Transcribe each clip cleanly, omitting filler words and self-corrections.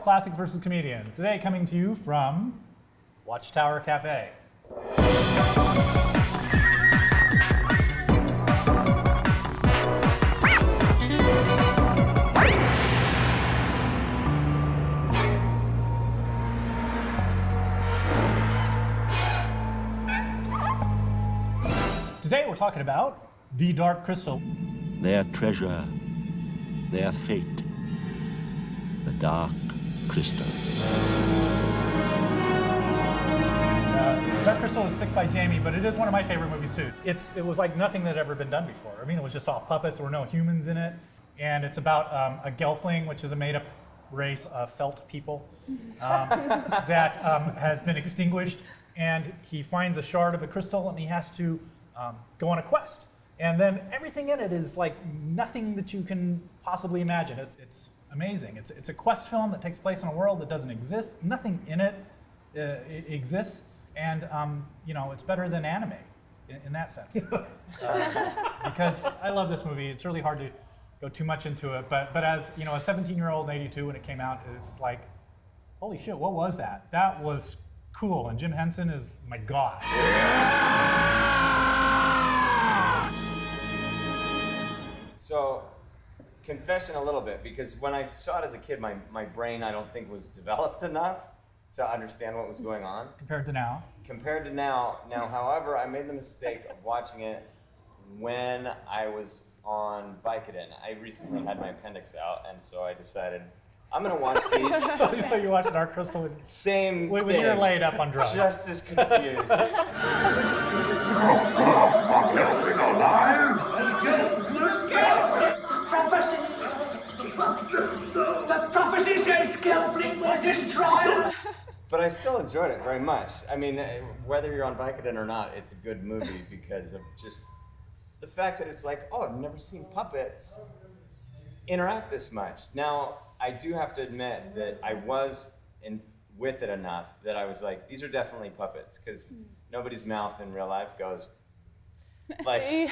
Classics versus Comedians. Today coming to you from Watchtower Cafe. Today we're talking about The Dark Crystal. Their treasure, their fate, the Dark Crystal. Dark Crystal was picked by Jamie, but it is one of my favorite movies too. It was like nothing that had ever been done before. I mean, it was just all puppets, there were no humans in it. And it's about a gelfling, which is a made-up race of felt people that has been extinguished. And he finds a shard of a crystal and he has to go on a quest. And then everything in it is like nothing that you can possibly imagine. It's amazing. It's a quest film that takes place in a world that doesn't exist. Nothing in it exists. And you know, it's better than anime in that sense. Because I love this movie. It's really hard to go too much into it. But as you know, a 17-year-old in '82 when it came out, it's like, holy shit, what was that? That was cool. And Jim Henson is, my God. So, confession a little bit, because when I saw it as a kid, my brain, I don't think, was developed enough to understand what was going on. Compared to now? Compared to now, however, I made the mistake of watching it when I was on Vicodin. I recently had my appendix out, and so I decided, I'm gonna watch these. So you watched Dark Crystal with same when thing, you're laid up on drugs. just as confused. The prophecy says Gelfling will destroy us. But I still enjoyed it very much. I mean, whether you're on Vicodin or not, it's a good movie because of just the fact that it's like, oh, I've never seen puppets interact this much. Now, I do have to admit that I was with it enough that I was like, these are definitely puppets, because nobody's mouth in real life goes like a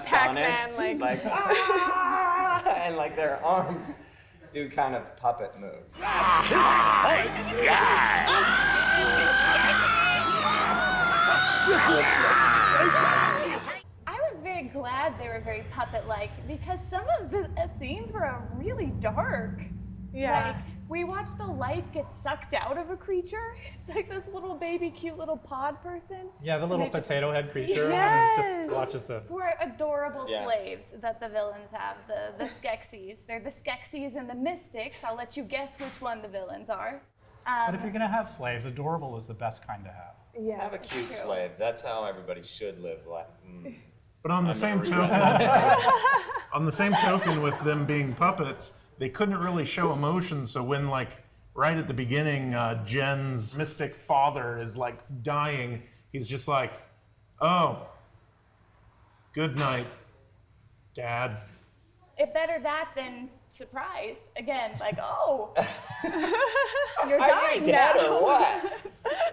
Pac-Man, like ah! And like their arms do kind of puppet move. Very glad they were very puppet-like because some of the scenes were really dark. Yeah. Like, we watched the life get sucked out of a creature, like this little baby, cute little pod person. Yeah, the little potato head creature. Yes. And just watches the. Who are adorable slaves that the villains have, the Skeksies. They're the Skeksies and the Mystics. I'll let you guess which one the villains are. But if you're gonna have slaves, adorable is the best kind to have. Yes. Have a cute slave. That's how everybody should live life. But on the same token, with them being puppets, they couldn't really show emotion. So when, like, right at the beginning, Jen's mystic father is like dying, he's just like, "Oh, good night, Dad." It better that than surprised again. Like, oh, you're dying Dad now. or what?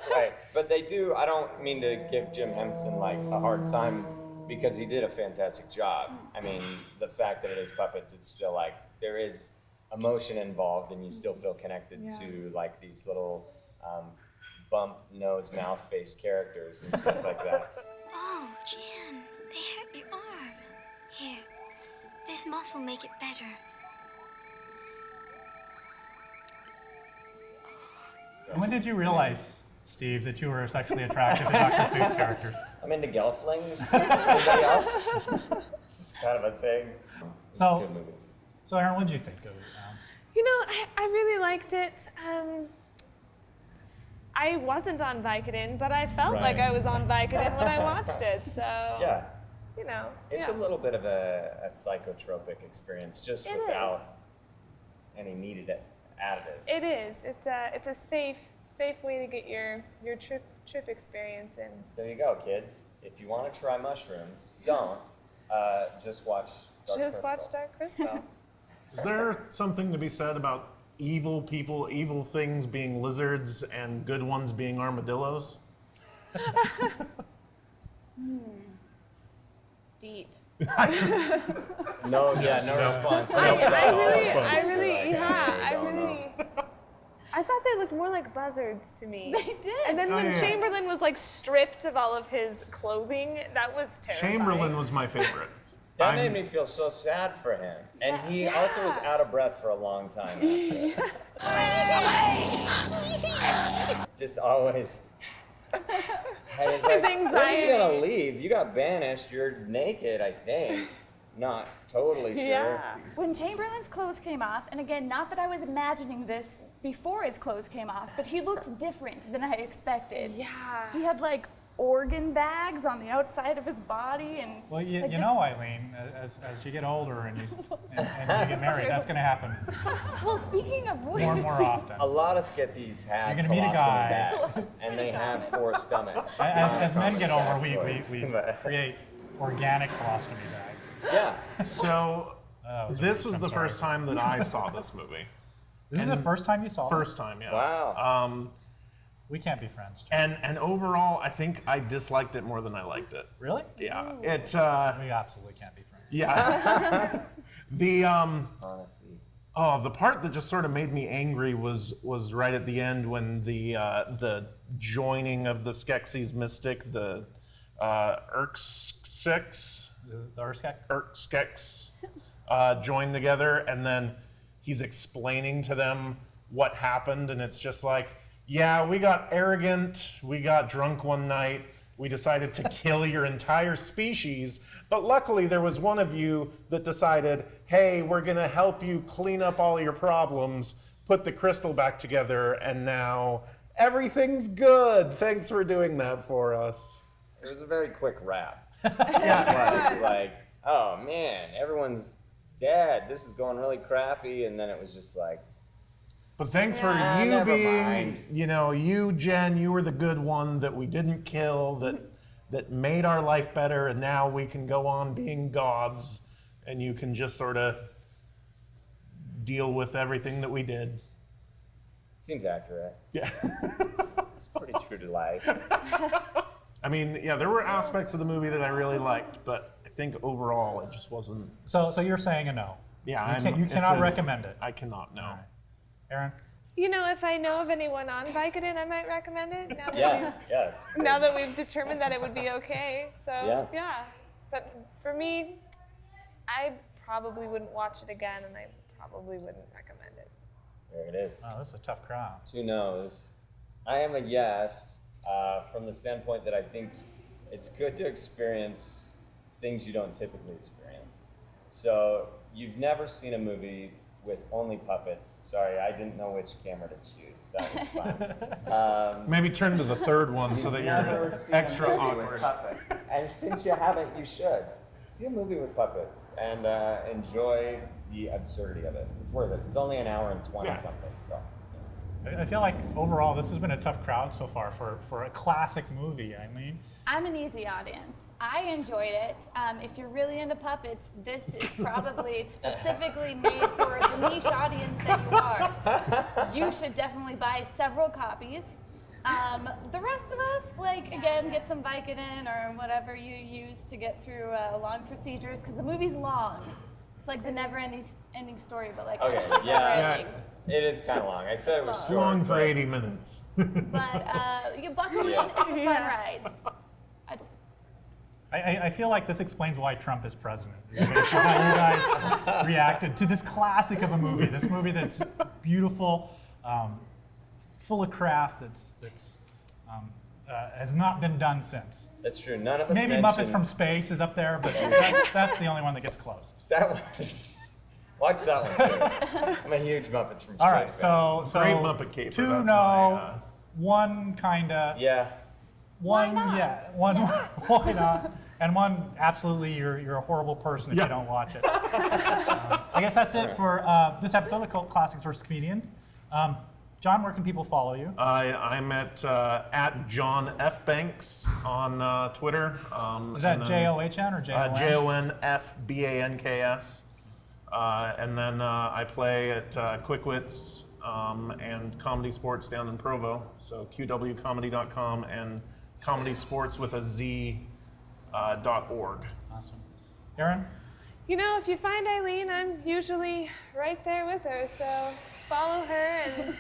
Right, but they do. I don't mean to give Jim Henson like a hard time, because he did a fantastic job. I mean, the fact that it is puppets, it's still like, there is emotion involved and you still feel connected to like these little bump, nose, mouth, face characters and stuff like that. Oh, Jen, they hurt your arm. Here, this moss will make it better. When did you realize, Steve, that you were sexually attracted to Dr. Seuss characters? I'm into gelflings. Anybody else? It's just kind of a thing. It's a good movie. So Erin, what did you think of it? You know, I really liked it. I wasn't on Vicodin, but I felt like I was on Vicodin when I watched it. So yeah, you know, it's a little bit of a psychotropic experience, just without any needed additives. It is. It's a safe way to get your trip experience in. There you go, kids. If you want to try mushrooms, don't. Just watch Dark Crystal. Watch Dark Crystal. Is there something to be said about evil people, evil things being lizards, and good ones being armadillos? Deep. No response. I really looked more like buzzards to me. They did. And then when yeah. Chamberlain was like stripped of all of his clothing, that was terrifying. Chamberlain was my favorite. That made me feel so sad for him. And he also was out of breath for a long time after. Just always. And it's like, when are you gonna leave? You got banished. You're naked, I think. Not totally sure. Yeah. When Chamberlain's clothes came off, and again, not that I was imagining this before his clothes came off, but he looked different than I expected. Yeah. He had like organ bags on the outside of his body, and Well, you like, know, Eileen, as you get older and you get married, that's going to happen Well, speaking of which, more and more often. A lot Skeksis have You're gonna meet a colostomy guy. bags, and they have 4 stomachs. As men get older, we But- create organic colostomy bags. Yeah. So was a this reach, was I'm the sorry. first time that I saw this movie. This is the first time you saw it? First time, yeah. Wow. We can't be friends. And overall, I think I disliked it more than I liked it. Really? Yeah. It. We absolutely can't be friends. Yeah. The Honestly. Oh, the part that just sort of made me angry was right at the end when the joining of the Skeksis mystic, the urSkeks, The urSkeks? urSkeks joined together, and then he's explaining to them what happened, and it's just like, yeah, we got arrogant, we got drunk one night, we decided to kill your entire species, but luckily there was one of you that decided, hey, we're gonna help you clean up all your problems, put the crystal back together, and now everything's good. Thanks for doing that for us. It was a very quick wrap. Yeah. It's like, oh man, everyone's dead. This is going really crappy. And then it was just like, But thanks for Ah, you never being, mind. you, Jen, you were the good one that we didn't kill, that made our life better, and now we can go on being gods, and you can just sort of deal with everything that we did. seems accurate. Yeah. It's pretty true to life. I mean, yeah, there were aspects of the movie that I really liked, but I think overall it just wasn't. So you're saying a no? Yeah, You cannot recommend it? I cannot, no. Aaron? You know, if I know of anyone on Vicodin, I might recommend it. Now that Yeah. now that we've determined that it would be okay. So Yeah. But for me, I probably wouldn't watch it again, and I probably wouldn't recommend it. There it is. Oh, this is a tough crowd. 2 no's. I am a yes, from the standpoint that I think it's good to experience things you don't typically experience. So you've never seen a movie with only puppets. Sorry, I didn't know which camera to choose. That was fun. Maybe turn to the third one so that Never you're seen a extra movie with awkward. puppets. And since you haven't, you should. See a movie with puppets and enjoy the absurdity of it. It's worth it. It's only an hour and 20 something. So. I feel like overall this has been a tough crowd so far for a classic movie, Eileen. I'm an easy audience. I enjoyed it. If you're really into puppets, this is probably specifically made for the niche audience that you are. You should definitely buy several copies. The rest of us, again, get some Vicodin or whatever you use to get through long procedures, because the movie's long. It's like the never-ending story, but Okay, actually yeah. never-ending. It is kind of long. I said it was It's short. Long for but 80 minutes. But you buckle in, it's a fun ride. I feel like this explains why Trump is president. How you guys reacted to this classic of a movie, this movie that's beautiful, full of craft, that's has not been done since. That's true. None of us Maybe mentioned Muppets from Space is up there, but that's the only one that gets close. that was. Watch that one too. I'm a huge Muppets from Space All right, fan. so Great Muppet Caper, 2 that's no, my, 1 kinda, Yeah. 1 not? yeah, 1 why not, and 1 absolutely you're a horrible person if you don't watch it. I guess that's it for this episode of Cult Classics vs. Comedians. John, where can people follow you? I'm at Jon Fairbanks on Twitter. Is that J-O-H-N or J-O-N? JONFBANKS. And then I play at Quickwits and Comedy Sports down in Provo. So qwcomedy.com and comedysportswithaz.org. Awesome. Erin? You know, if you find Eileen, I'm usually right there with her, so follow her and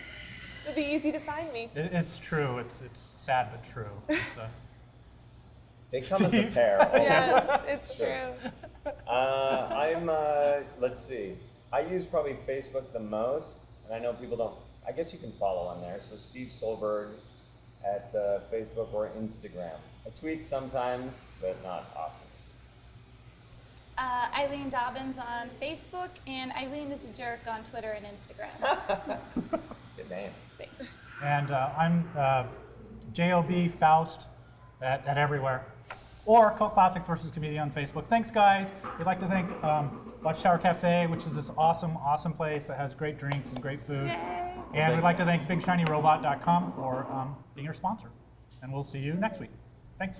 It'll be easy to find me. It's true. It's sad but true. It's, They come as a Steve? pair. Yes, it's true. Let's see. I use probably Facebook the most, and I know people don't. I guess you can follow on there. So Steve Soelberg at Facebook or Instagram. I tweet sometimes, but not often. Eileen Dobbins on Facebook, and Eileen is a jerk on Twitter and Instagram. Good name. Thanks. and I'm JOB Faust at everywhere. Or Cult Classics versus Comedian on Facebook. Thanks, guys. We'd like to thank Watchtower Cafe, which is this awesome place that has great drinks and great food. Yay. And we'd like to thank BigShinyRobot.com for being our sponsor. And we'll see you next week. Thanks.